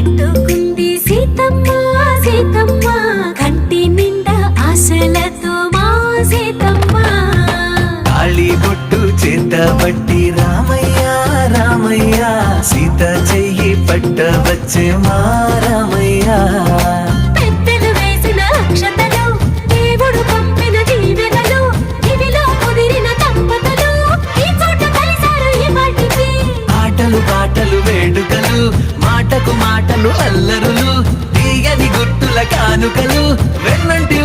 పెట్టుకుంది సీతమ్మ సీతమ్మ కంటి నిండా ఆశలతో మా సీతమ్మ తాళి బొట్టు చేత పట్టి రామయ్య రామయ్య సీత చెయ్యి పట్ట వచ్చే మా రామయ్య పెద్దలు వేసిన అక్షతలు దేవుడు పంపిన దీవెనలు ఇవిలో కుదిరిన దంపతులు ఈ చోట కలిసారు ఈ వాటికి ఆటలు పాటలు వేడుకలు మాటకు మాటలు అల్లరులు తీయని గుర్తుల కానుకలు వెన్నంటి